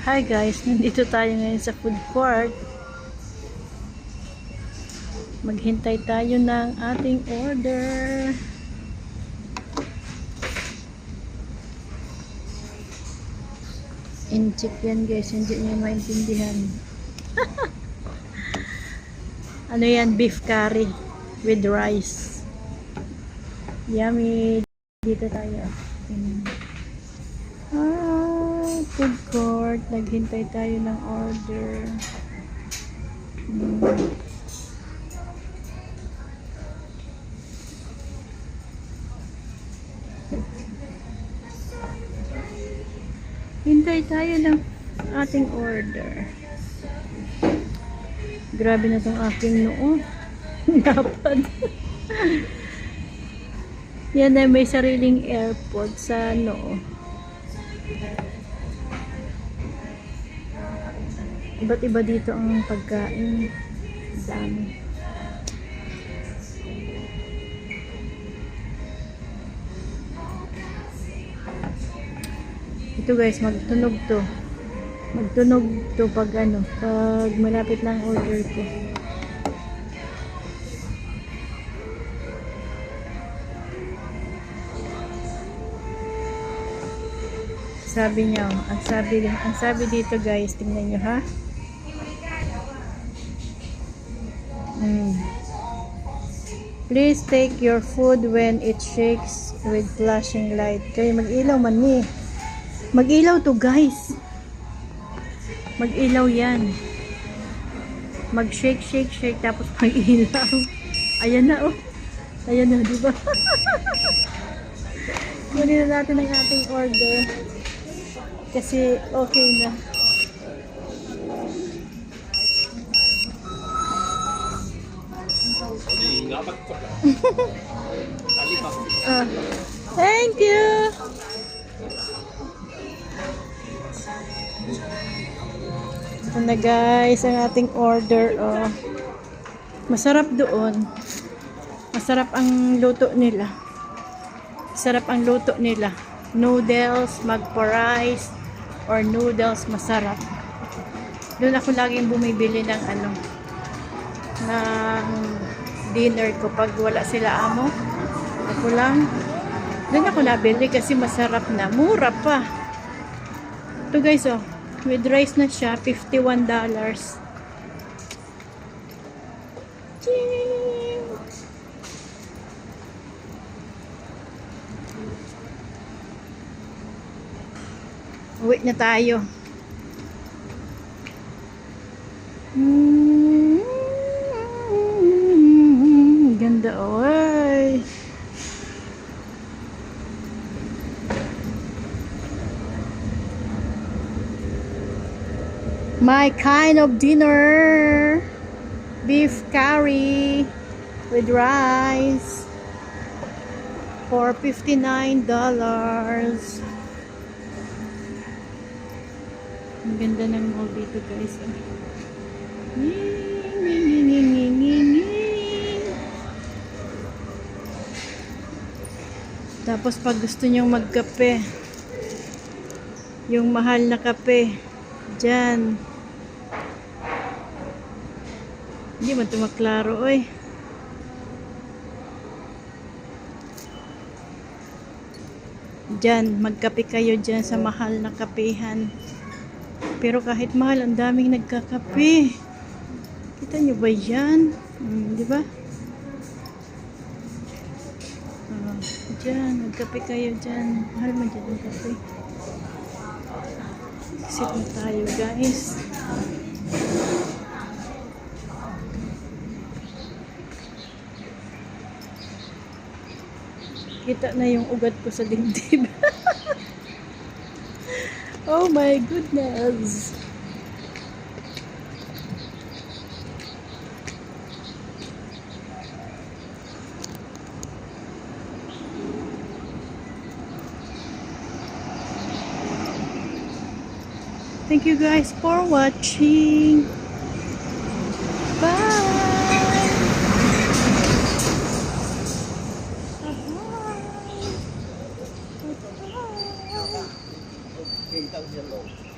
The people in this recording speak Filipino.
Hi guys, nandito tayo ngayon sa food court. Maghintay tayo ng ating order. Inchik yan guys, hindi niyo maintindihan. Ano yan? Beef curry with rice. Yummy. Dito tayo. Food court. Naghintay tayo ng order. Hintay tayo ng ating order. Grabe na tong aking noo. Dapat. Yan ay may sariling airpod sa noo. Iba't iba dito ang pagkain. Dami. Ito guys, magtunog to. Magtunog to pag pag malapit lang order ko. Sabi niya, ang sabi dito guys, tingnan niyo ha. Please take your food when it shakes with flashing light. Kaya mag-ilaw man ni. Mag-ilaw to guys. Mag-ilaw yan. Mag-shake, shake, shake. Tapos mag-ilaw. Ayan na oh. Ayan na, diba? Kunin na natin ang ating order. Kasi okay na. Thank you. Ito na guys ang ating order. Masarap doon. Masarap ang luto nila. Masarap ang luto nila. Noodles, magpa-rice or noodles, masarap. Doon ako laging bumibili ng ng dinner ko pag wala sila amo. Ako lang. Doon ako nabili kasi masarap na. Mura pa. Ito guys with rice na siya, $51. Uwi na tayo. Ganda oy. My kind of dinner. Beef curry with rice for $59. Ang ganda ng mall dito guys. Tapos pag gusto nyong magkape, yung mahal na kape, dyan. Hindi man ito maklaro, oy. Dyan, magkape kayo dyan sa mahal na kapehan. Pero kahit mahal, ang daming nagkakape. Kita nyo ba yan? Di ba? Dyan, magkape kayo dyan. Mahal man dyan ang kape. Exit na tayo guys. Kita na yung ugat ko sa dibdib. Oh my goodness. Thank you guys for watching. Bye. Kita yellow.